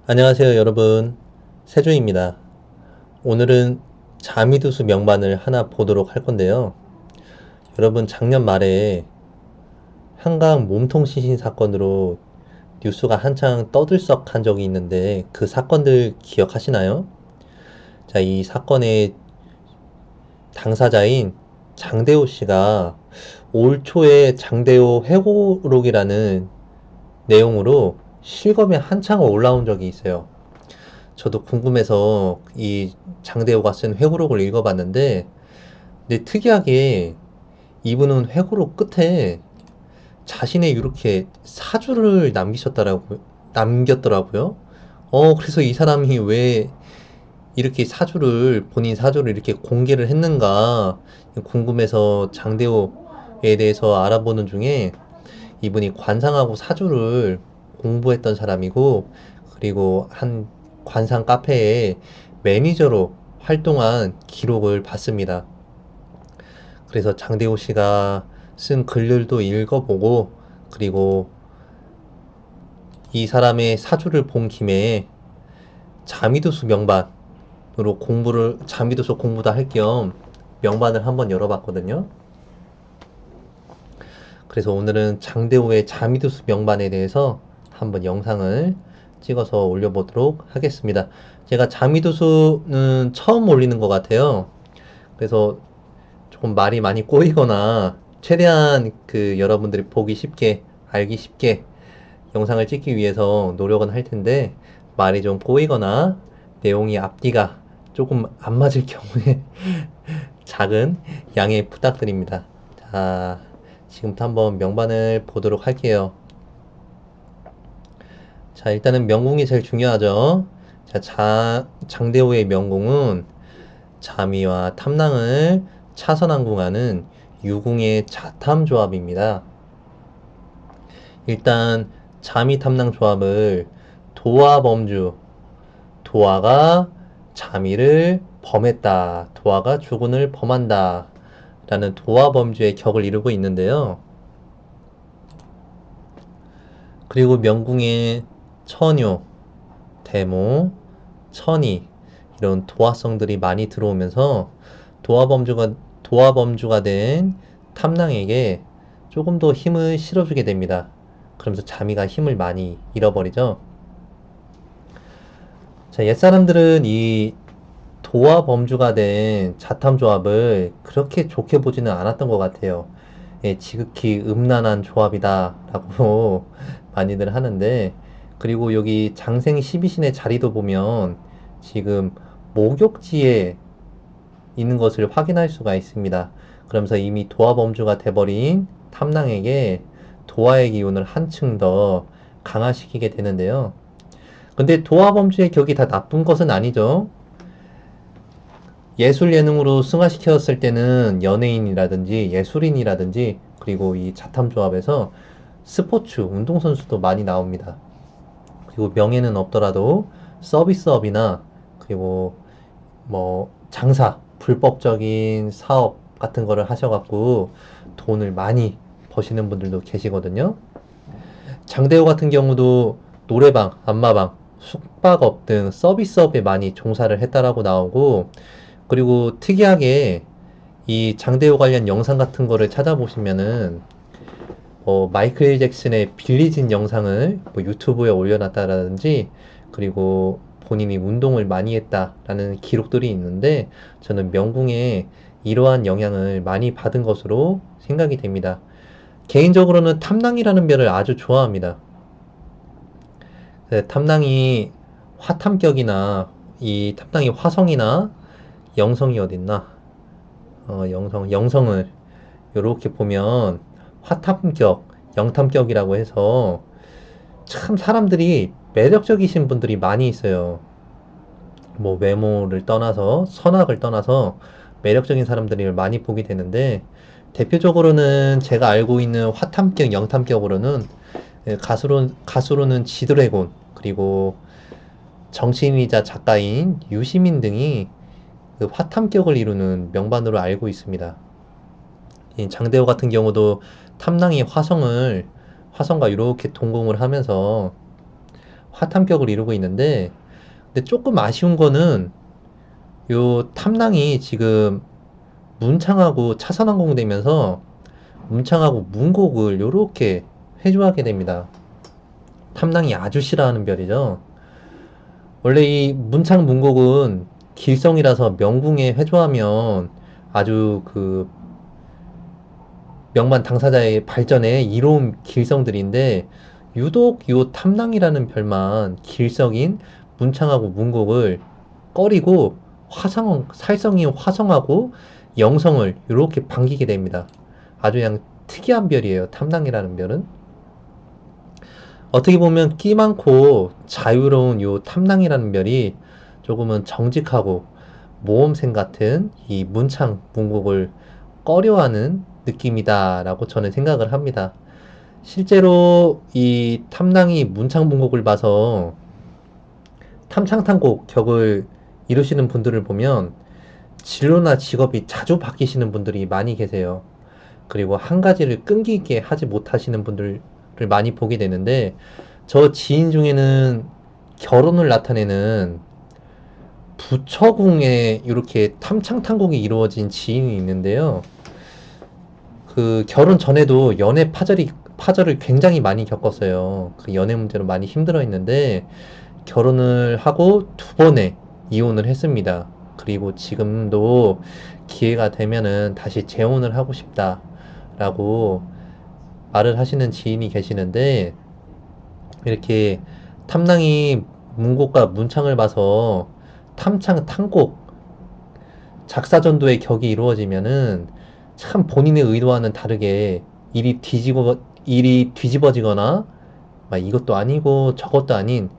안녕하세요, 여러분. 세종입니다. 오늘은 자미두수 명반을 하나 보도록 할 건데요. 여러분, 작년 말에 한강 몸통 시신 사건으로 뉴스가 한창 떠들썩한 적이 있는데 그 사건들 기억하시나요? 자, 이 사건의 당사자인 장대호 씨가 올 초에 장대호 회고록이라는 내용으로 실검에 한창 올라온 적이 있어요. 저도 궁금해서 이 장대호가 쓴 회고록을 읽어봤는데, 근데 특이하게 이분은 회고록 끝에 자신의 이렇게 사주를 남겼더라고요. 그래서 이 사람이 왜 이렇게 본인 사주를 이렇게 공개를 했는가 궁금해서 장대호에 대해서 알아보는 중에 이분이 관상하고 사주를 공부했던 사람이고, 그리고 한 관상 카페에 매니저로 활동한 기록을 봤습니다. 그래서 장대호 씨가 쓴 글들도 읽어보고, 그리고 이 사람의 사주를 본 김에 자미두수 명반으로 자미두수 공부도 할 겸 명반을 한번 열어봤거든요. 그래서 오늘은 장대호의 자미두수 명반에 대해서 한번 영상을 찍어서 올려보도록 하겠습니다. 제가 자미두수는 처음 올리는 것 같아요. 그래서 조금 말이 많이 꼬이거나 최대한 여러분들이 보기 쉽게, 알기 쉽게 영상을 찍기 위해서 노력은 할 텐데, 말이 좀 꼬이거나 내용이 앞뒤가 조금 안 맞을 경우에 작은 양해 부탁드립니다. 자, 지금부터 한번 명반을 보도록 할게요. 자, 일단은 명궁이 제일 중요하죠. 자, 장대호의 명궁은 자미와 탐랑을 차선항궁하는 유궁의 자탐 조합입니다. 일단 자미 탐랑 조합을 도화 범주, 도화가 자미를 범했다, 도화가 주군을 범한다 라는 도화 범주의 격을 이루고 있는데요. 그리고 명궁의 처녀, 대모, 천이 이런 도화성들이 많이 들어오면서 도화범주가 도화범주가 된 탐랑에게 조금 더 힘을 실어주게 됩니다. 그러면서 자미가 힘을 많이 잃어버리죠. 자, 옛사람들은 이 도화범주가 된 자탐 조합을 그렇게 좋게 보지는 않았던 것 같아요. 예, 지극히 음란한 조합이다라고 많이들 하는데, 그리고 여기 장생 12신의 자리도 보면 지금 목욕지에 있는 것을 확인할 수가 있습니다. 그러면서 이미 도화범주가 돼버린 탐랑에게 도화의 기운을 한층 더 강화시키게 되는데요. 근데 도화범주의 격이 다 나쁜 것은 아니죠. 예술 예능으로 승화시켰을 때는 연예인이라든지 예술인이라든지, 그리고 이 자탐조합에서 스포츠 운동선수도 많이 나옵니다. 그리고 명예는 없더라도 서비스업이나, 그리고 뭐 장사, 불법적인 사업 같은 거를 하셔갖고 돈을 많이 버시는 분들도 계시거든요. 장대호 같은 경우도 노래방, 안마방, 숙박업 등 서비스업에 많이 종사를 했다라고 나오고, 그리고 특이하게 이 장대호 관련 영상 같은 거를 찾아보시면은 마이클 잭슨의 빌리진 영상을 뭐 유튜브에 올려놨다라든지, 그리고 본인이 운동을 많이 했다라는 기록들이 있는데, 저는 명궁에 이러한 영향을 많이 받은 것으로 생각이 됩니다. 개인적으로는 탐랑이라는 별을 아주 좋아합니다. 탐랑이 화탐격이나, 이 탐랑이 화성이나 영성이 어딨나? 영성을 이렇게 보면 화탐격, 영탐격이라고 해서 참 사람들이 매력적이신 분들이 많이 있어요. 뭐 외모를 떠나서, 선악을 떠나서 매력적인 사람들이 많이 보게 되는데, 대표적으로는 제가 알고 있는 화탐격, 영탐격으로는 가수로는 지드래곤, 그리고 정치인이자 작가인 유시민 등이 그 화탐격을 이루는 명반으로 알고 있습니다. 이 장대호 같은 경우도 탐랑이 화성과 이렇게 동공을 하면서 화탐격을 이루고 있는데, 근데 조금 아쉬운 거는 요 탐낭이 지금 문창하고 차선항공 되면서 문창하고 문곡을 요렇게 회주하게 됩니다. 탐낭이 아주 싫어하는 별이죠. 원래 이 문창 문곡은 길성이라서 명궁에 회주하면 아주 그 명만 당사자의 발전에 이로운 길성들인데, 유독 요 탐낭이라는 별만 길성인 문창하고 문곡을 꺼리고 살성이 화성하고 영성을 이렇게 반기게 됩니다. 아주 그냥 특이한 별이에요. 탐낭이라는 별은. 어떻게 보면 끼 많고 자유로운 요 탐낭이라는 별이 조금은 정직하고 모험생 같은 이 문창 문곡을 꺼려하는 느낌이다라고 저는 생각을 합니다. 실제로 이 탐낭이 문창 문곡을 봐서 탐창탄곡 격을 이루시는 분들을 보면 진로나 직업이 자주 바뀌시는 분들이 많이 계세요. 그리고 한 가지를 끈기 있게 하지 못하시는 분들을 많이 보게 되는데, 저 지인 중에는 결혼을 나타내는 부처궁에 이렇게 탐창탄곡이 이루어진 지인이 있는데요. 그 결혼 전에도 파절을 굉장히 많이 겪었어요. 그 연애 문제로 많이 힘들어 했는데, 결혼을 하고 두 번에 이혼을 했습니다. 그리고 지금도 기회가 되면은 다시 재혼을 하고 싶다라고 말을 하시는 지인이 계시는데, 이렇게 탐낭이 문곡과 문창을 봐서 탐창, 탕곡, 작사전도의 격이 이루어지면은 참 본인의 의도와는 다르게 일이 뒤집어지거나 막 이것도 아니고 저것도 아닌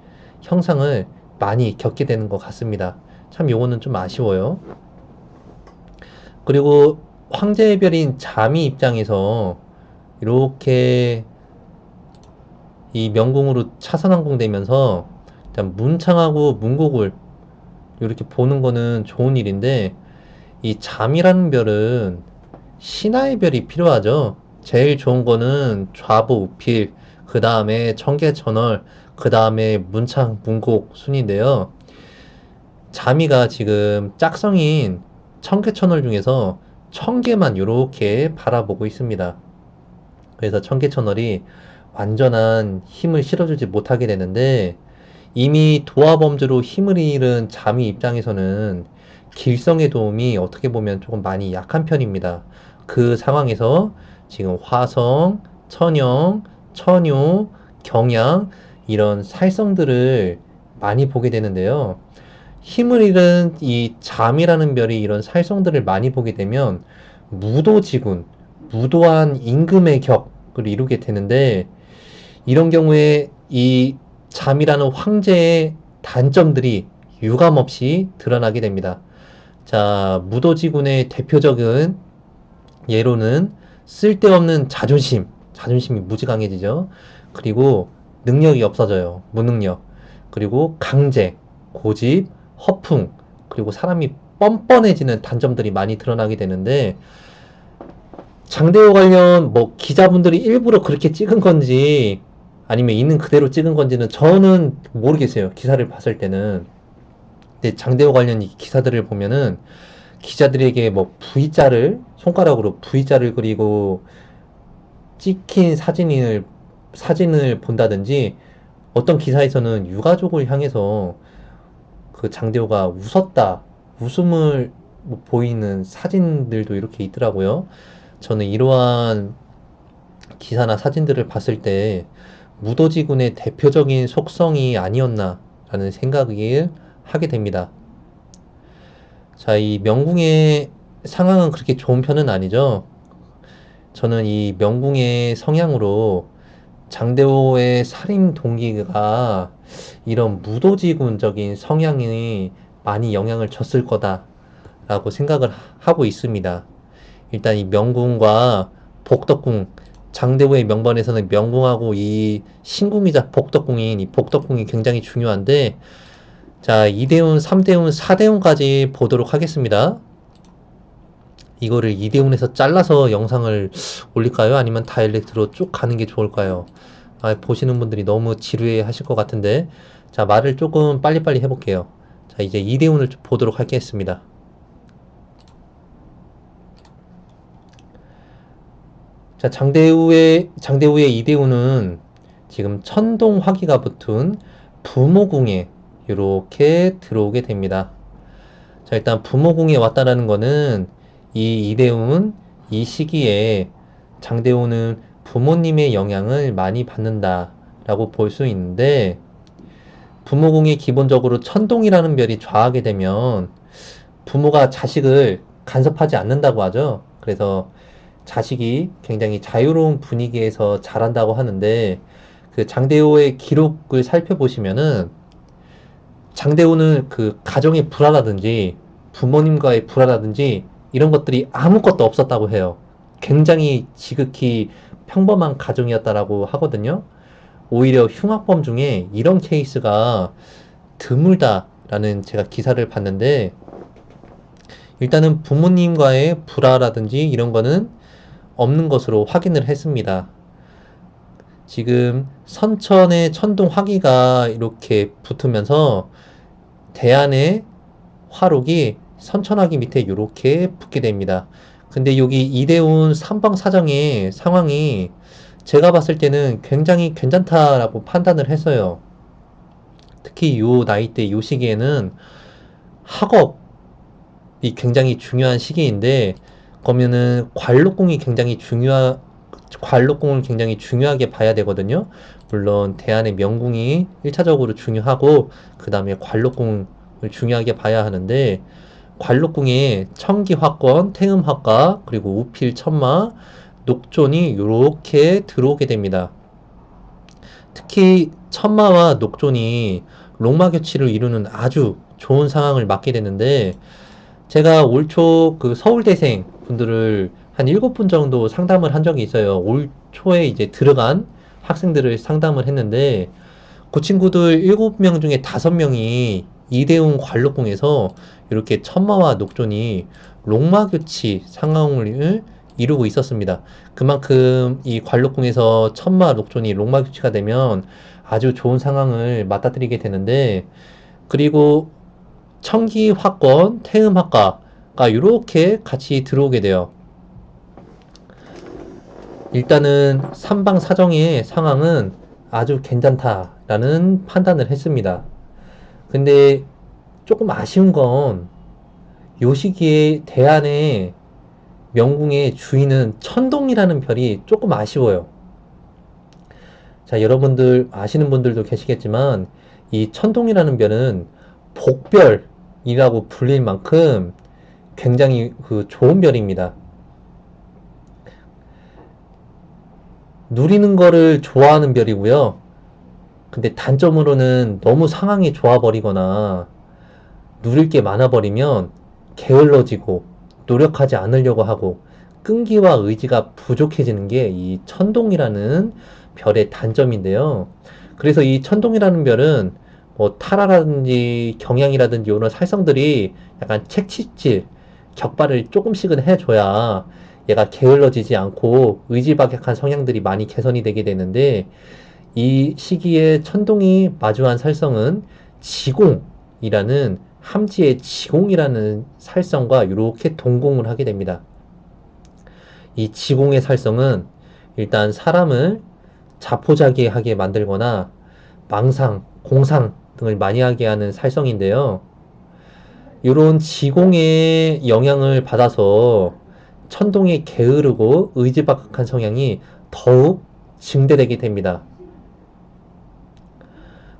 형상을 많이 겪게 되는 것 같습니다. 참 요거는 좀 아쉬워요. 그리고 황제의 별인 자미 입장에서 이렇게 이 명궁으로 차선항공 되면서 일단 문창하고 문곡을 이렇게 보는 거는 좋은 일인데, 이 잠이라는 별은 신하의 별이 필요하죠. 제일 좋은 거는 좌보 우필, 그 다음에 청계천월, 그 다음에 문창 문곡 순인데요. 자미가 지금 짝성인 청계천월 중에서 청계만 이렇게 바라보고 있습니다. 그래서 청계천월이 완전한 힘을 실어주지 못하게 되는데, 이미 도화범주로 힘을 잃은 자미 입장에서는 길성의 도움이 어떻게 보면 조금 많이 약한 편입니다. 그 상황에서 지금 화성, 천영, 천요, 경양 이런 살성들을 많이 보게 되는데요. 힘을 잃은 이 잠이라는 별이 이런 살성들을 많이 보게 되면 무도지군, 무도한 임금의 격을 이루게 되는데, 이런 경우에 이 잠이라는 황제의 단점들이 유감없이 드러나게 됩니다. 자, 무도지군의 대표적인 예로는 쓸데없는 자존심이 무지 강해지죠. 그리고 능력이 없어져요. 무능력. 그리고 강제, 고집, 허풍, 그리고 사람이 뻔뻔해지는 단점들이 많이 드러나게 되는데, 장대호 관련 뭐 기자분들이 일부러 그렇게 찍은 건지 아니면 있는 그대로 찍은 건지는 저는 모르겠어요. 기사를 봤을 때는. 근데 장대호 관련 이 기사들을 보면은 기자들에게 뭐 손가락으로 V자를 그리고 찍힌 사진을 본다든지, 어떤 기사에서는 유가족을 향해서 그 장대호가 웃음을 뭐 보이는 사진들도 이렇게 있더라고요. 저는 이러한 기사나 사진들을 봤을 때 무도지군의 대표적인 속성이 아니었나라는 생각을 하게 됩니다. 자, 이 명궁의 상황은 그렇게 좋은 편은 아니죠. 저는 이 명궁의 성향으로 장대호의 살인 동기가 이런 무도지군적인 성향이 많이 영향을 줬을 거다라고 생각을 하고 있습니다. 일단 이 명궁과 복덕궁, 장대호의 명번에서는 명궁하고 이 신궁이자 복덕궁인 이 복덕궁이 굉장히 중요한데, 자, 2대운, 3대운, 4대운까지 보도록 하겠습니다. 이거를 2대운에서 잘라서 영상을 올릴까요? 아니면 다이렉트로 쭉 가는 게 좋을까요? 보시는 분들이 너무 지루해 하실 것 같은데, 자, 말을 조금 빨리빨리 해볼게요. 자, 이제 이대훈을 보도록 하겠습니다. 자, 장대우의 이대훈은 지금 천동 화기가 붙은 부모궁에 이렇게 들어오게 됩니다. 자, 일단 부모궁에 왔다라는 거는 이 이대훈, 이 시기에 장대훈은 부모님의 영향을 많이 받는다라고 볼 수 있는데, 부모궁이 기본적으로 천동이라는 별이 좌하게 되면 부모가 자식을 간섭하지 않는다고 하죠. 그래서 자식이 굉장히 자유로운 분위기에서 자란다고 하는데, 그 장대호의 기록을 살펴보시면은 장대호는 그 가정의 불화라든지 부모님과의 불화라든지 이런 것들이 아무것도 없었다고 해요. 굉장히 지극히 평범한 가정이었다라고 하거든요. 오히려 흉악범 중에 이런 케이스가 드물다라는 제가 기사를 봤는데, 일단은 부모님과의 불화라든지 이런 거는 없는 것으로 확인을 했습니다. 지금 선천의 천동 화기가 이렇게 붙으면서 대안의 화록이 선천화기 밑에 이렇게 붙게 됩니다. 근데 여기 이대훈 삼방사정의 상황이 제가 봤을 때는 굉장히 괜찮다라고 판단을 했어요. 특히 요 나이 때 요 시기에는 학업이 굉장히 중요한 시기인데, 그러면은 관록궁을 굉장히 중요하게 봐야 되거든요. 물론 대안의 명궁이 1차적으로 중요하고 그 다음에 관록궁을 중요하게 봐야 하는데, 관록궁에 청기화권, 태음화과, 그리고 우필, 천마, 녹존이 이렇게 들어오게 됩니다. 특히 천마와 녹존이 롱마교치를 이루는 아주 좋은 상황을 맞게 되는데, 제가 올 초 그 서울대생 분들을 한 7분 정도 상담을 한 적이 있어요. 올 초에 이제 들어간 학생들을 상담을 했는데, 그 친구들 7명 중에 5명이 이대훈 관록궁에서 이렇게 천마와 녹존이 롱마교치 상황을 이루고 있었습니다. 그만큼 이 관록궁에서 천마, 녹존이 롱마교치가 되면 아주 좋은 상황을 맞닥뜨리게 되는데, 그리고 청기화권, 태음학과가 이렇게 같이 들어오게 돼요. 일단은 삼방사정의 상황은 아주 괜찮다라는 판단을 했습니다. 근데 조금 아쉬운 건 요 시기에 대안의 명궁의 주인은 천동이라는 별이 조금 아쉬워요. 자, 여러분들 아시는 분들도 계시겠지만 이 천동이라는 별은 복별이라고 불릴 만큼 굉장히 그 좋은 별입니다. 누리는 거를 좋아하는 별이고요. 근데 단점으로는 너무 상황이 좋아버리거나 누릴 게 많아버리면 게을러지고 노력하지 않으려고 하고 끈기와 의지가 부족해지는 게 이 천동이라는 별의 단점인데요. 그래서 이 천동이라는 별은 뭐 타라라든지 경향이라든지 이런 살성들이 약간 책치질 격발을 조금씩은 해줘야 얘가 게을러지지 않고 의지박약한 성향들이 많이 개선이 되게 되는데, 이 시기에 천동이 마주한 살성은 지공이라는 함지의 지공이라는 살성과 이렇게 동공을 하게 됩니다. 이 지공의 살성은 일단 사람을 자포자기하게 만들거나 망상, 공상 등을 많이 하게 하는 살성인데요. 이런 지공의 영향을 받아서 천동이 게으르고 의지박약한 성향이 더욱 증대되게 됩니다.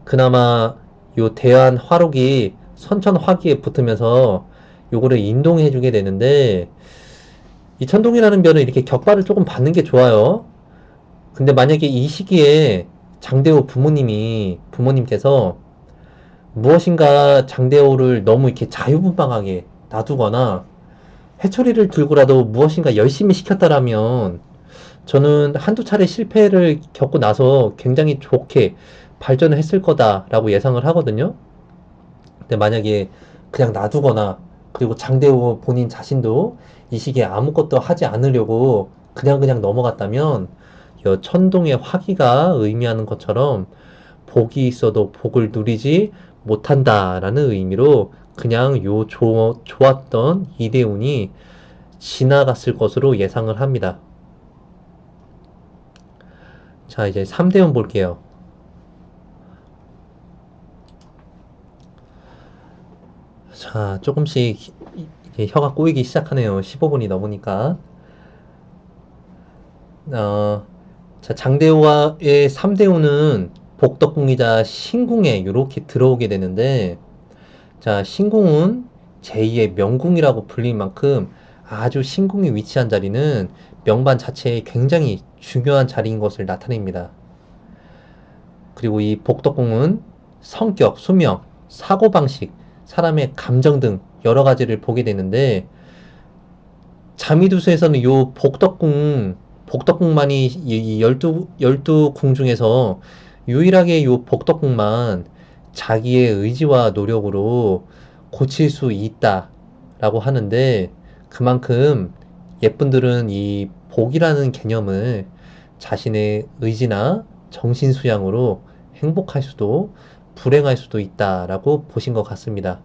그나마 요 대한 화록이 선천 화기에 붙으면서 요거를 인동해 주게 되는데, 이 천동이라는 별은 이렇게 격발을 조금 받는 게 좋아요. 근데 만약에 이 시기에 장대호 부모님께서 무엇인가 장대호를 너무 이렇게 자유분방하게 놔두거나 해초리를 들고라도 무엇인가 열심히 시켰다라면, 저는 한두 차례 실패를 겪고 나서 굉장히 좋게 발전을 했을 거다라고 예상을 하거든요. 근데 만약에 그냥 놔두거나, 그리고 장대호 본인 자신도 이 시기에 아무것도 하지 않으려고 그냥 넘어갔다면 여 천동의 화기가 의미하는 것처럼 복이 있어도 복을 누리지 못한다라는 의미로 그냥 좋았던 이대운이 지나갔을 것으로 예상을 합니다. 자, 이제 3대운 볼게요. 자, 조금씩 이제 혀가 꼬이기 시작하네요. 15분이 넘으니까. 어, 자, 장대호의 3대호는 복덕궁이자 신궁에 이렇게 들어오게 되는데, 자, 신궁은 제2의 명궁이라고 불릴 만큼 아주 신궁이 위치한 자리는 명반 자체에 굉장히 중요한 자리인 것을 나타냅니다. 그리고 이 복덕궁은 성격, 수명, 사고방식, 사람의 감정 등 여러 가지를 보게 되는데, 자미두수에서는 요 복덕궁만이 이 12궁 중에서 유일하게 요 복덕궁만 자기의 의지와 노력으로 고칠 수 있다라고 하는데, 그만큼 예쁜들은 이 복이라는 개념을 자신의 의지나 정신수양으로 행복할 수도 불행할 수도 있다라고 보신 것 같습니다.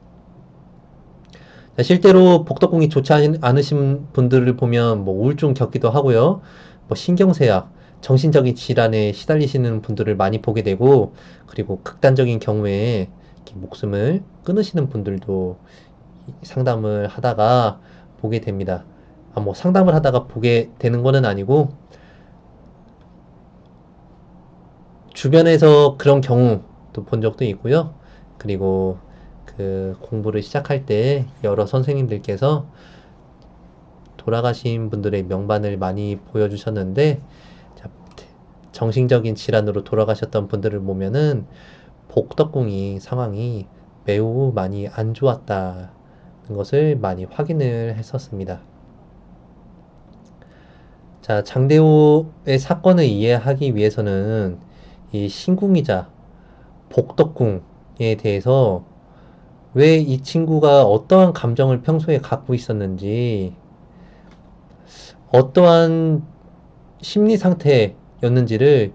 실제로 복덕궁이 좋지 않으신 분들을 보면 뭐 우울증 겪기도 하고요. 뭐 신경쇠약, 정신적인 질환에 시달리시는 분들을 많이 보게 되고, 그리고 극단적인 경우에 목숨을 끊으시는 분들도 상담을 하다가 보게 됩니다. 뭐 상담을 하다가 보게 되는 거는 아니고, 주변에서 그런 경우도 본 적도 있고요. 그리고 그 공부를 시작할 때 여러 선생님들께서 돌아가신 분들의 명반을 많이 보여주셨는데, 정신적인 질환으로 돌아가셨던 분들을 보면은 복덕궁이 상황이 매우 많이 안 좋았다는 것을 많이 확인을 했었습니다. 자, 장대호의 사건을 이해하기 위해서는 이 신궁이자 복덕궁에 대해서 왜 이 친구가 어떠한 감정을 평소에 갖고 있었는지, 어떠한 심리 상태였는지를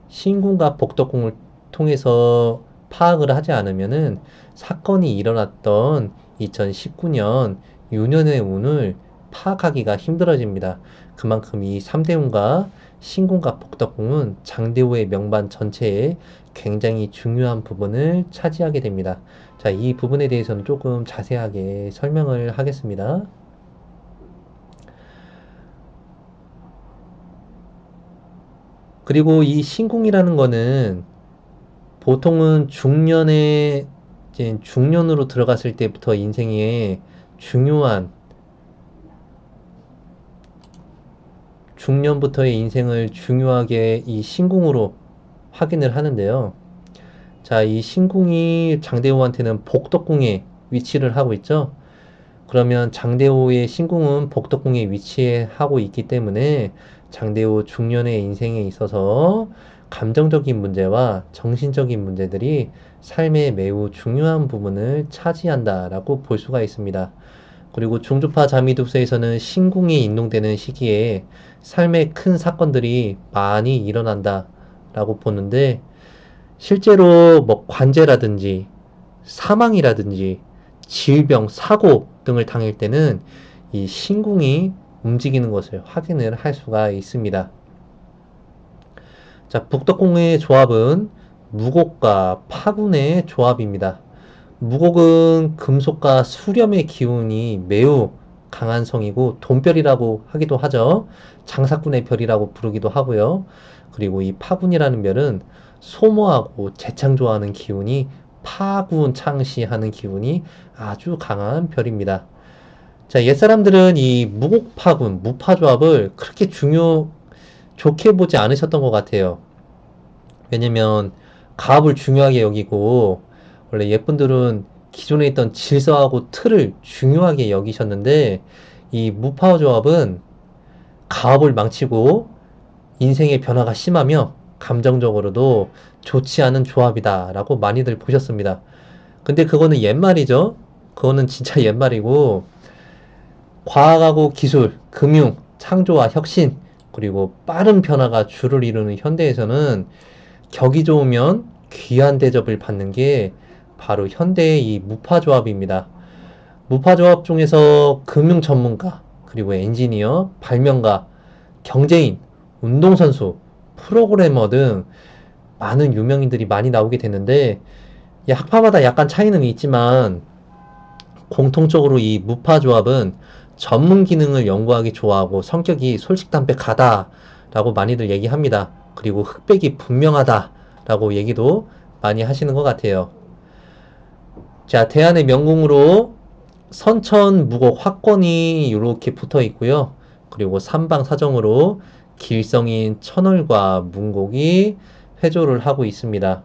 신궁과 복덕궁을 통해서 파악을 하지 않으면은 사건이 일어났던 2019년 유년의 운을 파악하기가 힘들어집니다. 그만큼 이 3대운과 신궁과 복덕궁은 장대호의 명반 전체에 굉장히 중요한 부분을 차지하게 됩니다. 자, 이 부분에 대해서는 조금 자세하게 설명을 하겠습니다. 그리고 이 신궁이라는 거는 보통은 이제 중년으로 들어갔을 때부터 인생에 중요한, 중년부터의 인생을 중요하게 이 신궁으로 확인을 하는데요. 자, 이 신궁이 장대호한테는 복덕궁에 위치를 하고 있죠. 그러면 장대호의 신궁은 복덕궁에 위치하고 있기 때문에 장대호 중년의 인생에 있어서 감정적인 문제와 정신적인 문제들이 삶의 매우 중요한 부분을 차지한다라고 볼 수가 있습니다. 그리고 중주파 자미두수에서는 신궁이 인동되는 시기에 삶의 큰 사건들이 많이 일어난다라고 보는데, 실제로 뭐 관제라든지 사망이라든지 질병, 사고 등을 당할 때는 이 신궁이 움직이는 것을 확인을 할 수가 있습니다. 자, 북덕궁의 조합은 무곡과 파군의 조합입니다. 무곡은 금속과 수렴의 기운이 매우 강한 성이고 돈별이라고 하기도 하죠. 장사꾼의 별이라고 부르기도 하고요. 그리고 이 파군이라는 별은 소모하고 재창조하는 기운이, 파군 창시하는 기운이 아주 강한 별입니다. 자, 옛사람들은 이 무곡파군, 무파조합을 그렇게 좋게 보지 않으셨던 것 같아요. 왜냐면 가업을 중요하게 여기고, 원래 예쁜들은 기존에 있던 질서하고 틀을 중요하게 여기셨는데, 이 무파워 조합은 가업을 망치고 인생의 변화가 심하며 감정적으로도 좋지 않은 조합이다라고 많이들 보셨습니다. 근데 그거는 옛말이죠. 그거는 진짜 옛말이고, 과학하고 기술, 금융, 창조와 혁신, 그리고 빠른 변화가 주를 이루는 현대에서는 격이 좋으면 귀한 대접을 받는 게 바로 현대의 이 무파조합입니다. 무파조합 중에서 금융 전문가, 그리고 엔지니어, 발명가, 경제인, 운동선수, 프로그래머 등 많은 유명인들이 많이 나오게 되는데, 이 학파마다 약간 차이는 있지만 공통적으로 이 무파조합은 전문 기능을 연구하기 좋아하고 성격이 솔직담백하다라고 많이들 얘기합니다. 그리고 흑백이 분명하다라고 얘기도 많이 하시는 것 같아요. 자, 대한의 명궁으로 선천, 무곡, 화권이 이렇게 붙어 있고요. 그리고 삼방 사정으로 길성인 천월과 문곡이 회조를 하고 있습니다.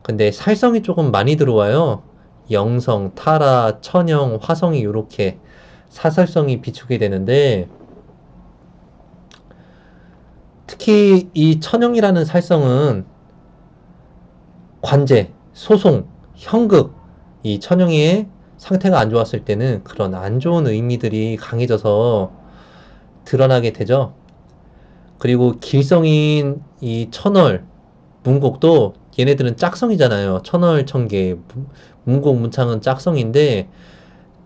근데 살성이 조금 많이 들어와요. 영성, 타라, 천영, 화성이 이렇게 사살성이 비추게 되는데, 특히 이 천영이라는 살성은 관제, 소송, 현극, 이 천영의 상태가 안 좋았을 때는 그런 안 좋은 의미들이 강해져서 드러나게 되죠. 그리고 길성인 이 천월, 문곡도 얘네들은 짝성이잖아요. 천월, 천계, 문곡, 문창은 짝성인데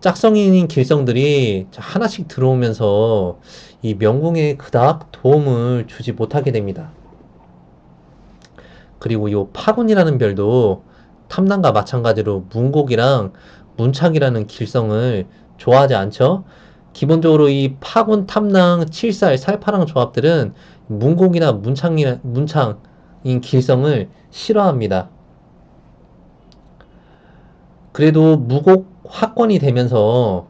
짝성인 길성들이 하나씩 들어오면서 이 명궁에 그닥 도움을 주지 못하게 됩니다. 그리고 이 파군이라는 별도 탐난과 마찬가지로 문곡이랑 문창이라는 길성을 좋아하지 않죠. 기본적으로 이 파군, 탐낭, 칠살, 살파랑 조합들은 문곡이나 문창인 길성을 싫어합니다. 그래도 무곡 화권이 되면서,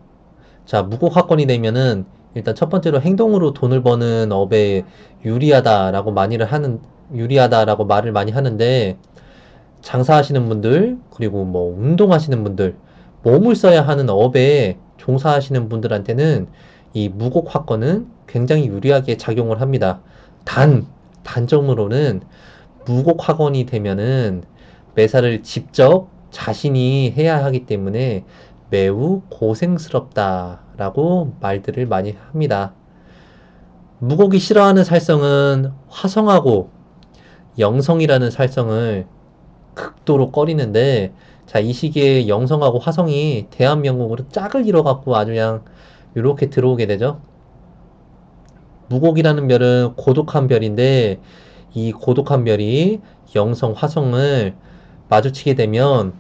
자, 무곡 화권이 되면은 일단 첫 번째로 행동으로 돈을 버는 업에 유리하다라고 유리하다라고 말을 많이 하는데, 장사하시는 분들, 그리고 뭐 운동하시는 분들, 몸을 써야 하는 업에 종사하시는 분들한테는 이 무곡 화권은 굉장히 유리하게 작용을 합니다. 단, 단점으로는 무곡 화권이 되면은 매사를 직접 자신이 해야 하기 때문에 매우 고생스럽다라고 말들을 많이 합니다. 무곡이 싫어하는 살성은 화성하고 영성이라는 살성을 극도로 꺼리는데, 자, 이 시기에 영성하고 화성이 대한명국으로 짝을 이뤄갖고 아주 그냥 이렇게 들어오게 되죠. 무곡이라는 별은 고독한 별인데 이 고독한 별이 영성, 화성을 마주치게 되면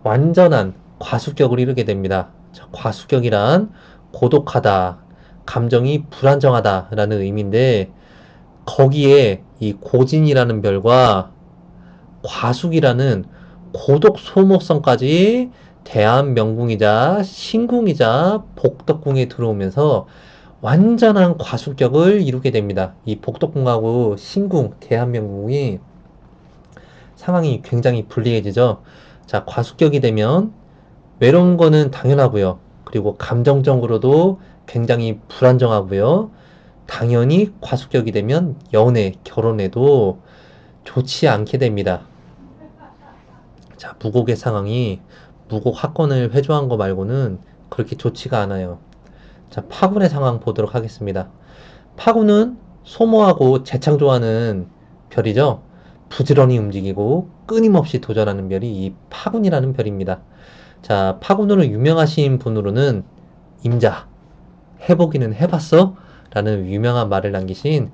완전한 과수격을 이루게 됩니다. 자, 과수격이란 고독하다, 감정이 불안정하다라는 의미인데 거기에 이 고진이라는 별과 과숙이라는 고독 소모성까지 대한명궁이자 신궁이자 복덕궁에 들어오면서 완전한 과수격을 이루게 됩니다. 이 복덕궁하고 신궁, 대한명궁이 상황이 굉장히 불리해지죠. 자, 과수격이 되면 외로운 거는 당연하고요. 그리고 감정적으로도 굉장히 불안정하고요. 당연히 과수격이 되면 연애, 결혼에도 좋지 않게 됩니다. 자, 무곡의 상황이 무곡 화권을 회조한 거 말고는 그렇게 좋지가 않아요. 자, 파군의 상황 보도록 하겠습니다. 파군은 소모하고 재창조하는 별이죠. 부지런히 움직이고 끊임없이 도전하는 별이 이 파군이라는 별입니다. 자, 파군으로 유명하신 분으로는 임자, 해보기는 해봤어? 라는 유명한 말을 남기신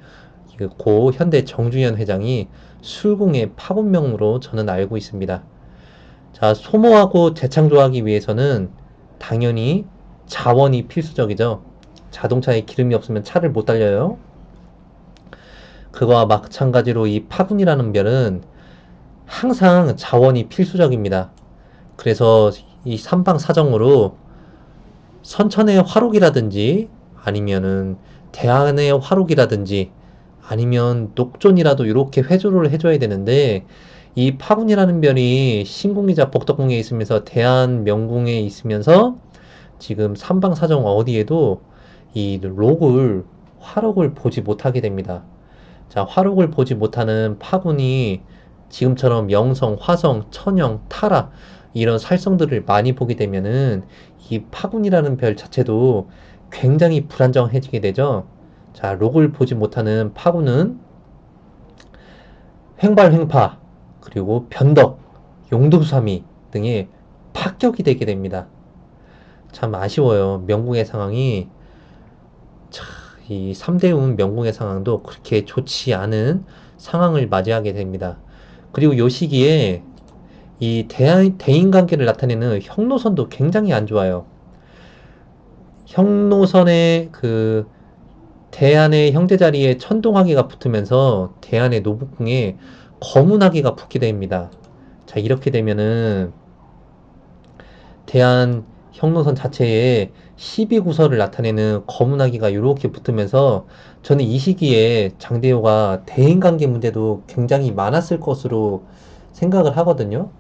고 현대 정주현 회장이 술궁의 파군명으로 저는 알고 있습니다. 자, 소모하고 재창조하기 위해서는 당연히 자원이 필수적이죠. 자동차에 기름이 없으면 차를 못 달려요. 그거와 마찬가지로 이 파군이라는 별은 항상 자원이 필수적입니다. 그래서 이 삼방사정으로 선천의 화록이라든지 아니면은 대안의 화록이라든지 아니면 녹존이라도 이렇게 회조를 해줘야 되는데 이 파군이라는 별이 신궁이자 복덕궁에 있으면서 대한명궁에 있으면서 지금 삼방사정 어디에도 이 화록을 보지 못하게 됩니다. 자, 화록을 보지 못하는 파군이 지금처럼 영성, 화성, 천영, 타라 이런 살성들을 많이 보게 되면은 이 파군이라는 별 자체도 굉장히 불안정해지게 되죠. 자, 록을 보지 못하는 파군은 횡발, 횡파, 그리고 변덕, 용두사미 등의 파격이 되게 됩니다. 참 아쉬워요. 명궁의 상황이 이 3대운 명궁의 상황도 그렇게 좋지 않은 상황을 맞이하게 됩니다. 그리고 요 시기에 이 대인관계를 나타내는 형노선도 굉장히 안 좋아요. 형노선의 그 대안의 형제 자리에 천동화기가 붙으면서 대안의 노북궁에 거문화기가 붙게 됩니다. 자, 이렇게 되면은 대한 형노선 자체에 12구설을 나타내는 거문화기가 이렇게 붙으면서 저는 이 시기에 장대호가 대인관계 문제도 굉장히 많았을 것으로 생각을 하거든요.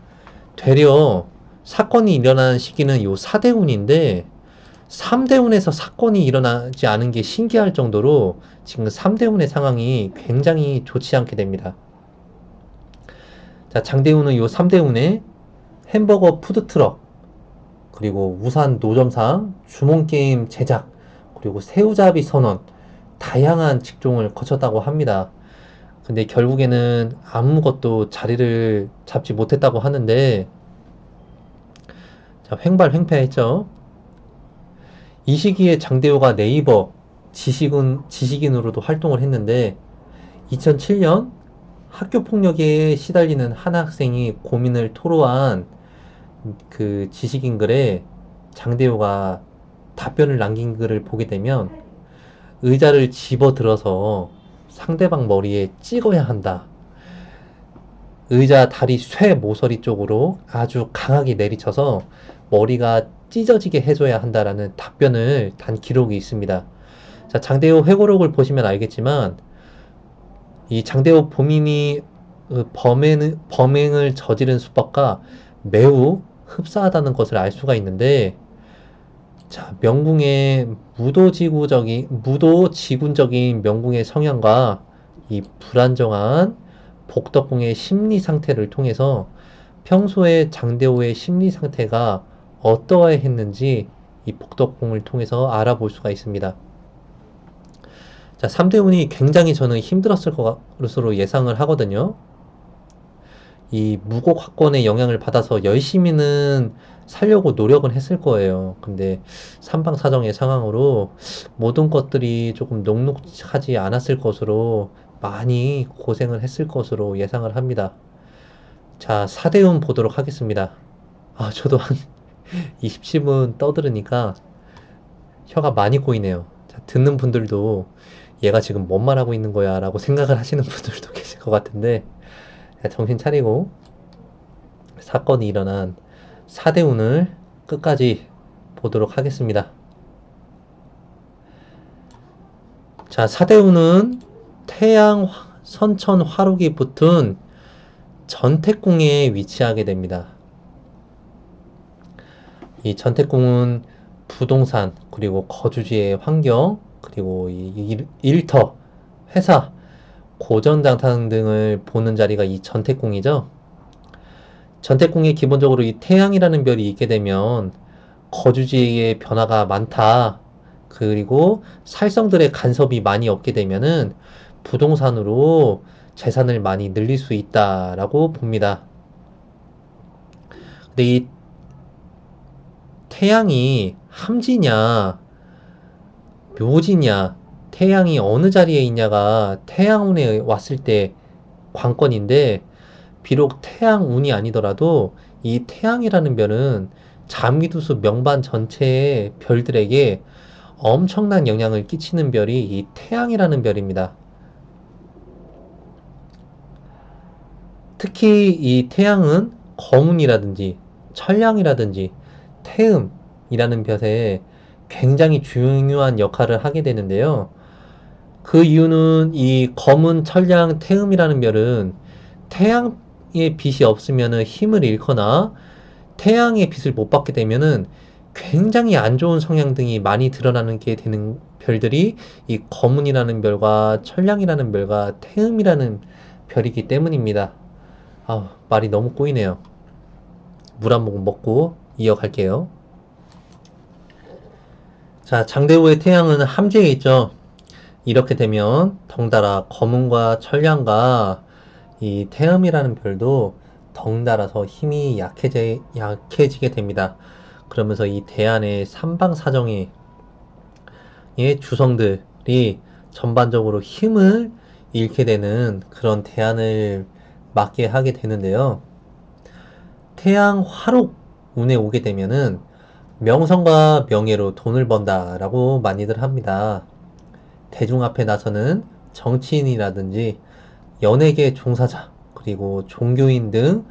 되려 사건이 일어난 시기는 요 4대운인데 3대운에서 사건이 일어나지 않은 게 신기할 정도로 지금 3대운의 상황이 굉장히 좋지 않게 됩니다. 자, 장대운은 요 3대운에 햄버거 푸드트럭, 그리고 우산 노점상, 주몽게임 제작, 그리고 새우잡이 선언, 다양한 직종을 거쳤다고 합니다. 근데 결국에는 아무것도 자리를 잡지 못했다고 하는데, 자, 횡발횡패했죠. 이 시기에 장대호가 네이버 지식인으로도 활동을 했는데, 2007년 학교 폭력에 시달리는 한 학생이 고민을 토로한 그 지식인 글에 장대호가 답변을 남긴 글을 보게 되면 의자를 집어들어서 상대방 머리에 찍어야 한다. 의자 다리 쇠 모서리 쪽으로 아주 강하게 내리쳐서 머리가 찢어지게 해줘야 한다라는 답변을 단 기록이 있습니다. 자, 장대호 회고록을 보시면 알겠지만 이 장대호 본인이 범행을 저지른 수법과 매우 흡사하다는 것을 알 수가 있는데, 자, 명궁의 무도지군적인 명궁의 성향과 이 불안정한 복덕궁의 심리 상태를 통해서 평소에 장대호의 심리 상태가 어떠했는지 이 복덕궁을 통해서 알아볼 수가 있습니다. 자, 3대운이 굉장히 저는 힘들었을 것으로 예상을 하거든요. 이 무곡 화권의 영향을 받아서 열심히는 살려고 노력은 했을 거예요. 근데 삼방사정의 상황으로 모든 것들이 조금 녹록하지 않았을 것으로 많이 고생을 했을 것으로 예상을 합니다. 자, 4대운 보도록 하겠습니다. 아, 저도 한 27분 떠들으니까 혀가 많이 꼬이네요. 자, 듣는 분들도 얘가 지금 뭔 말하고 있는 거야 라고 생각을 하시는 분들도 계실 것 같은데, 정신 차리고 사건이 일어난 4대운을 끝까지 보도록 하겠습니다. 자, 4대운은 태양 선천 화록이 붙은 전택궁에 위치하게 됩니다. 이 전택궁은 부동산, 그리고 거주지의 환경, 그리고 이 일터, 회사, 고전장터 등을 보는 자리가 이 전택궁이죠. 전택궁에 기본적으로 이 태양이라는 별이 있게 되면 거주지의 변화가 많다. 그리고 살성들의 간섭이 많이 없게 되면은 부동산으로 재산을 많이 늘릴 수 있다라고 봅니다. 근데 이 태양이 함지냐, 묘지냐, 태양이 어느 자리에 있냐가 태양운에 왔을 때 관건인데, 비록 태양운이 아니더라도 이 태양이라는 별은 자미두수 명반 전체의 별들에게 엄청난 영향을 끼치는 별이 이 태양이라는 별입니다. 특히 이 태양은 거문이라든지 천량이라든지 태음이라는 별에 굉장히 중요한 역할을 하게 되는데요. 그 이유는 이 검은 천량 태음이라는 별은 태양의 빛이 없으면 힘을 잃거나 태양의 빛을 못 받게 되면은 굉장히 안 좋은 성향 등이 많이 드러나는 게 되는 별들이 이 거문이라는 별과 천량이라는 별과 태음이라는 별이기 때문입니다. 아, 말이 너무 꼬이네요. 물 한 모금 먹고 이어갈게요. 자, 장대호의 태양은 함지에 있죠. 이렇게 되면 덩달아 검은과 천량과 이 태음이라는 별도 덩달아서 힘이 약해지게 됩니다. 그러면서 이 대안의 삼방사정의 주성들이 전반적으로 힘을 잃게 되는 그런 대안을 맞게 하게 되는데요. 태양 화록 운에 오게 되면은 명성과 명예로 돈을 번다라고 많이들 합니다. 대중 앞에 나서는 정치인이라든지 연예계 종사자, 그리고 종교인 등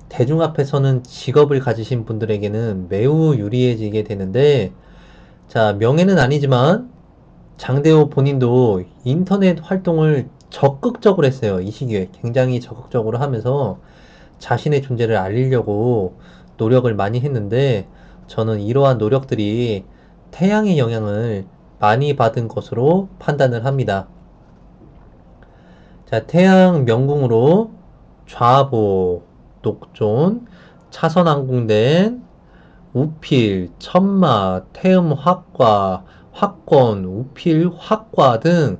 대중 앞에서는 직업을 가지신 분들에게는 매우 유리해지게 되는데, 자, 명예는 아니지만 장대호 본인도 인터넷 활동을 적극적으로 했어요. 이 시기에 굉장히 적극적으로 하면서 자신의 존재를 알리려고 노력을 많이 했는데, 저는 이러한 노력들이 태양의 영향을 많이 받은 것으로 판단을 합니다. 자, 태양 명궁으로 좌보, 녹존, 차선항공된 우필, 천마, 태음 확과, 확권, 우필 확과 등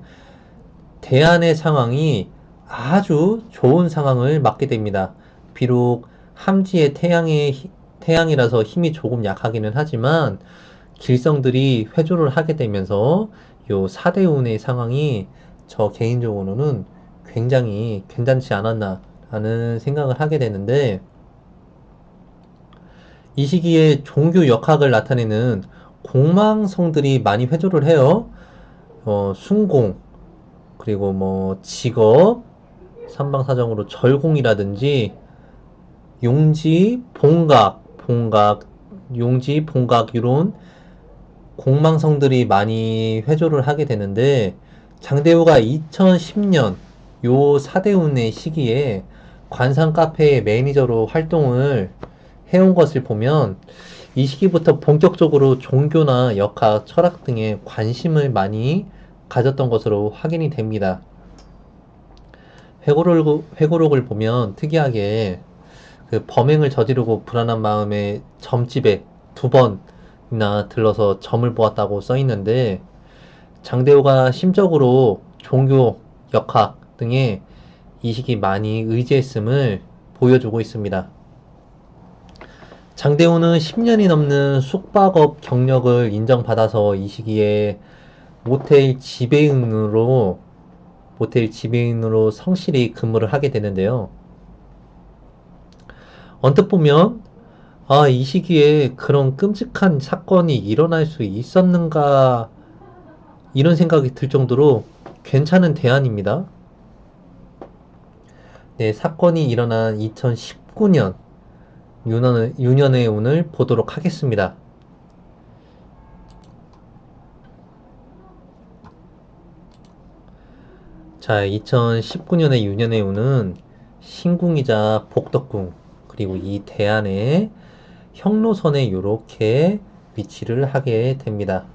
대안의 상황이 아주 좋은 상황을 맞게 됩니다. 비록 함지의 태양이라서 힘이 조금 약하기는 하지만 길성들이 회조를 하게 되면서 요 사대운의 상황이 저 개인적으로는 굉장히 괜찮지 않았나 라는 생각을 하게 되는데, 이 시기에 종교 역학을 나타내는 공망성들이 많이 회조를 해요. 순공, 그리고 뭐 직업, 삼방사정으로 절공이라든지 용지, 봉각, 용지, 봉각 이런 공망성들이 많이 회조를 하게 되는데, 장대우가 2010년 요 사대운의 시기에 관상 카페의 매니저로 활동을 해온 것을 보면 이 시기부터 본격적으로 종교나 역학, 철학 등에 관심을 많이 가졌던 것으로 확인이 됩니다. 회고록을 보면 특이하게 그 범행을 저지르고 불안한 마음에 점집에 두 번이나 들러서 점을 보았다고 써 있는데, 장대호가 심적으로 종교, 역학 등에 이 시기 많이 의지했음을 보여주고 있습니다. 장대호는 10년이 넘는 숙박업 경력을 인정받아서 이 시기에 모텔 지배인으로 모텔 지배인으로 성실히 근무를 하게 되는데요. 언뜻 보면 이 시기에 그런 끔찍한 사건이 일어날 수 있었는가 이런 생각이 들 정도로 괜찮은 대안입니다. 네, 사건이 일어난 2019년 유년의 운을 보도록 하겠습니다. 자, 2019년의 유년의 운은 신궁이자 복덕궁, 그리고 이 대안에 형로선에 이렇게 위치를 하게 됩니다.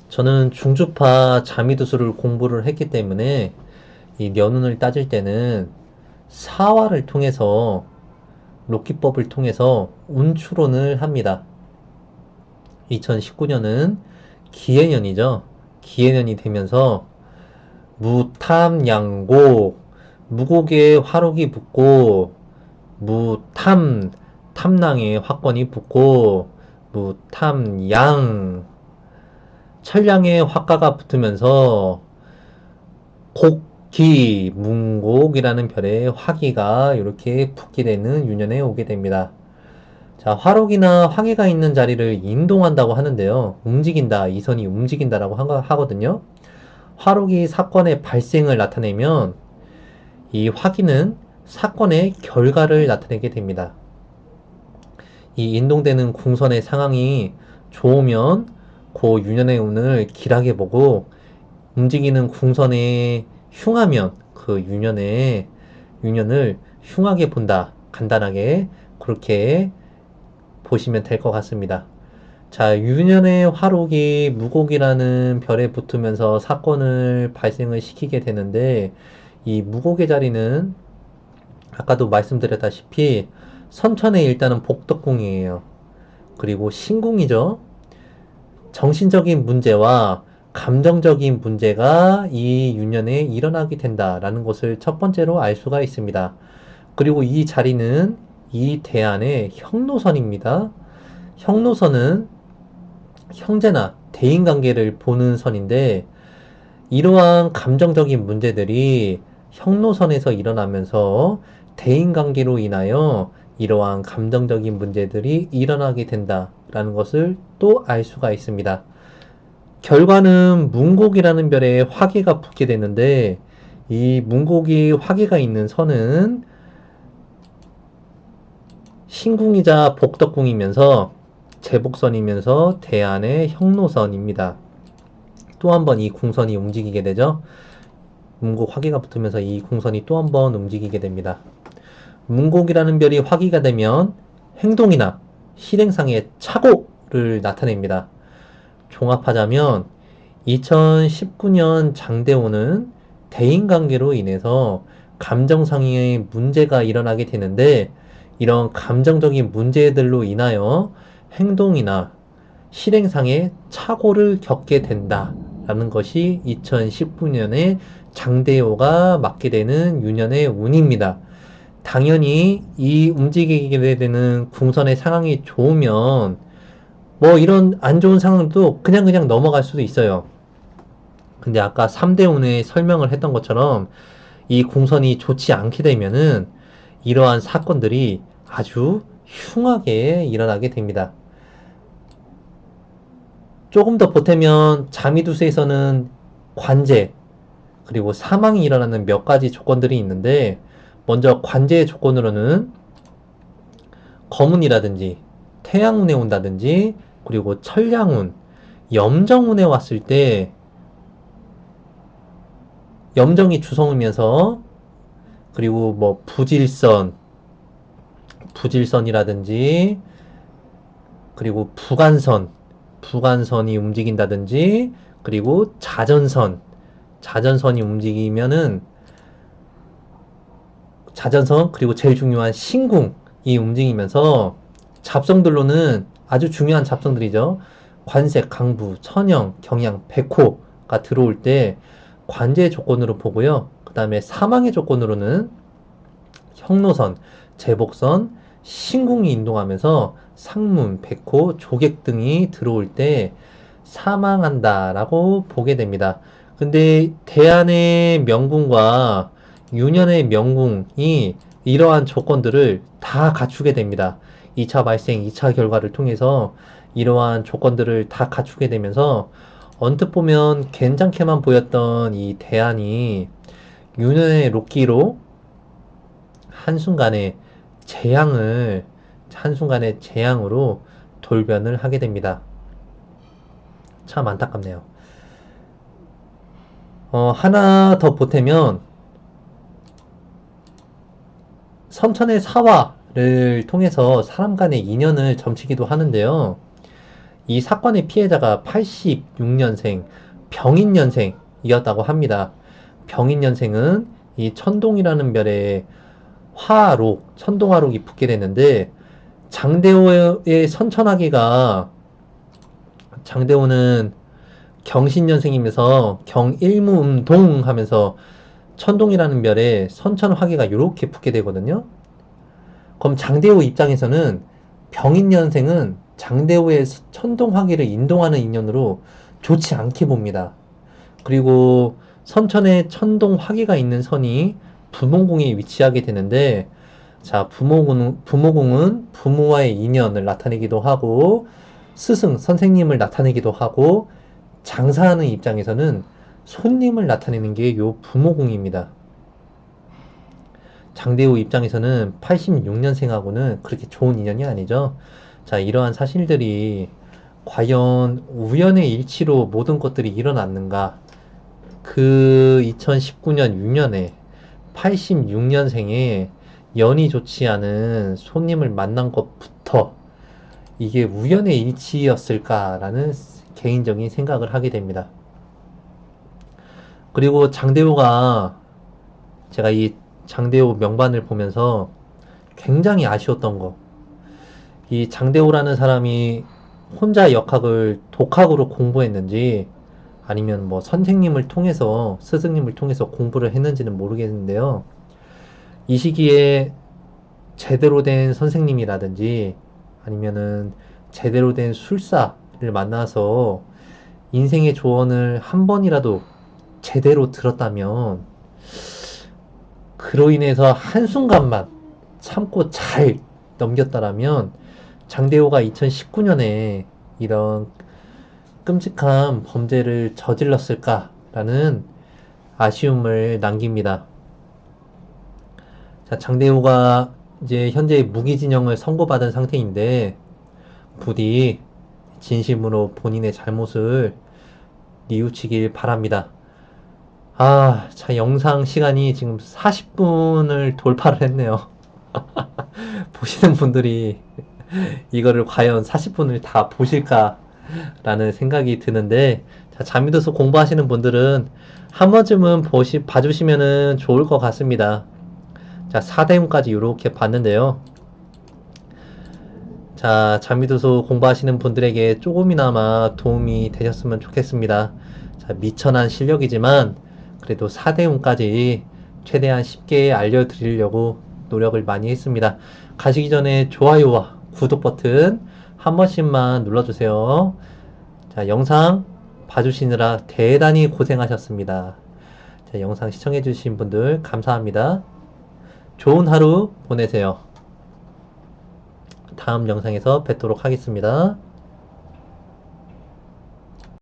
저는 중주파 자미두수를 공부를 했기 때문에 이 년운을 따질 때는 사화를 통해서 로키법을 통해서 운추론을 합니다. 2019년은 기해년이죠. 기해년이 되면서 무탐양고, 무곡에 화록이 붙고 탐낭에 화권이 붙고 무탐양, 천량에 화가가 붙으면서 곡기, 문곡이라는 별에 화기가 이렇게 붙게 되는 유년에 오게 됩니다. 자, 화록이나 황해가 있는 자리를 인동한다고 하는데요. 움직인다, 이 선이 움직인다라고 하거든요. 화록이 사건의 발생을 나타내면 이 화기는 사건의 결과를 나타내게 됩니다. 이 인동되는 궁선의 상황이 좋으면 그 유년의 운을 길하게 보고, 움직이는 궁선에 흉하면 그 유년을 흉하게 본다. 간단하게 그렇게 보시면 될 것 같습니다. 자, 유년의 화록이 무곡이라는 별에 붙으면서 사건을 발생을 시키게 되는데, 이 무곡의 자리는 아까도 말씀드렸다시피 선천의 일단은 복덕궁이에요. 그리고 신궁이죠. 정신적인 문제와 감정적인 문제가 이 유년에 일어나게 된다라는 것을 첫 번째로 알 수가 있습니다. 그리고 이 자리는 이 대안의 형노선입니다. 형노선은 형제나 대인관계를 보는 선인데 이러한 감정적인 문제들이 형노선에서 일어나면서 대인관계로 인하여 이러한 감정적인 문제들이 일어나게 된다라는 것을 또 알 수가 있습니다. 결과는 문곡이라는 별에 화기가 붙게 되는데 이 문곡이 화기가 있는 선은 신궁이자 복덕궁이면서 제복선이면서 대안의 형노선입니다. 또 한 번 이 궁선이 움직이게 되죠. 문곡 화기가 붙으면서 이 궁선이 또 한 번 움직이게 됩니다. 문곡이라는 별이 화기가 되면 행동이나 실행상의 착오를 나타냅니다. 종합하자면 2019년 장대호는 대인관계로 인해서 감정상의 문제가 일어나게 되는데 이런 감정적인 문제들로 인하여 행동이나 실행상의 착오를 겪게 된다라는 것이 2019년에 장대호가 맞게 되는 유년의 운입니다. 당연히 이 움직이게 되는 궁선의 상황이 좋으면 뭐 이런 안 좋은 상황도 그냥 넘어갈 수도 있어요. 근데 아까 3대 운에 설명을 했던 것처럼 이 궁선이 좋지 않게 되면은 이러한 사건들이 아주 흉하게 일어나게 됩니다. 조금 더 보태면 자미두수에서는 관제 그리고 사망이 일어나는 몇 가지 조건들이 있는데 먼저 관제의 조건으로는 거문이라든지 태양운에 온다든지 그리고 천량운, 염정운에 왔을 때 염정이 주성이면서 그리고 뭐 부질선이라든지 그리고 부간선이 움직인다든지 그리고 자전선이 움직이면은 자전선 그리고 제일 중요한 신궁이 움직이면서 잡성들로는 아주 중요한 잡성들이죠. 관색, 강부, 천영, 경양, 백호가 들어올 때 관제의 조건으로 보고요. 그 다음에 사망의 조건으로는 형노선, 제복선, 신궁이 인동하면서 상문, 백호, 조객 등이 들어올 때 사망한다라고 보게 됩니다. 근데 대안의 명궁과 유년의 명궁이 이러한 조건들을 다 갖추게 됩니다. 2차 발생, 2차 결과를 통해서 이러한 조건들을 다 갖추게 되면서 언뜻 보면 괜찮게만 보였던 이 대안이 유년의 록기로 한순간에 재앙을 한순간에 재앙으로 돌변을 하게 됩니다. 참 안타깝네요. 하나 더 보태면 선천의 사화를 통해서 사람 간의 인연을 점치기도 하는데요. 이 사건의 피해자가 86년생 병인년생이었다고 합니다. 병인년생은 이 천동이라는 별에 천동화록이 붙게 되는데 장대호의 선천화기가 장대호는 경신년생이면서 경일무음동 하면서 천동이라는 별에 선천화기가 이렇게 붙게 되거든요. 그럼 장대호 입장에서는 병인년생은 장대호의 천동화기를 인동하는 인연으로 좋지 않게 봅니다. 그리고 선천에 천동화기가 있는 선이 부모궁에 위치하게 되는데 자, 부모궁은 부모와의 인연을 나타내기도 하고 선생님을 나타내기도 하고 장사하는 입장에서는 손님을 나타내는 게 요 부모궁입니다. 장대우 입장에서는 86년생하고는 그렇게 좋은 인연이 아니죠. 자, 이러한 사실들이 과연 우연의 일치로 모든 것들이 일어났는가? 그 2019년 6년에 86년생에 연이 좋지 않은 손님을 만난 것부터 이게 우연의 일치였을까라는 개인적인 생각을 하게 됩니다. 그리고 장대호가 제가 이 장대호 명반을 보면서 굉장히 아쉬웠던 거. 이 장대호라는 사람이 혼자 역학을 독학으로 공부했는지 아니면 뭐 선생님을 통해서 스승님을 통해서 공부를 했는지는 모르겠는데요. 이 시기에 제대로 된 선생님이라든지 아니면은 제대로 된 술사를 만나서 인생의 조언을 한 번이라도 제대로 들었다면 그로 인해서 한순간만 참고 잘 넘겼다라면 장대호가 2019년에 이런 끔찍한 범죄를 저질렀을까라는 아쉬움을 남깁니다. 자, 장대호가 이제 현재 무기징역을 선고받은 상태인데 부디 진심으로 본인의 잘못을 뉘우치길 바랍니다. 아, 자, 영상 시간이 지금 40분을 돌파를 했네요. 보시는 분들이 이거를 과연 40분을 다 보실까라는 생각이 드는데, 자, 자미도서 공부하시는 분들은 한 번쯤은 봐주시면은 좋을 것 같습니다. 자, 4대문까지 이렇게 봤는데요. 자, 자미도서 공부하시는 분들에게 조금이나마 도움이 되셨으면 좋겠습니다. 자, 미천한 실력이지만 그래도 4대문까지 최대한 쉽게 알려드리려고 노력을 많이 했습니다. 가시기 전에 좋아요와 구독 버튼 한 번씩만 눌러주세요. 자, 영상 봐주시느라 대단히 고생하셨습니다. 자, 영상 시청해주신 분들 감사합니다. 좋은 하루 보내세요. 다음 영상에서 뵙도록 하겠습니다.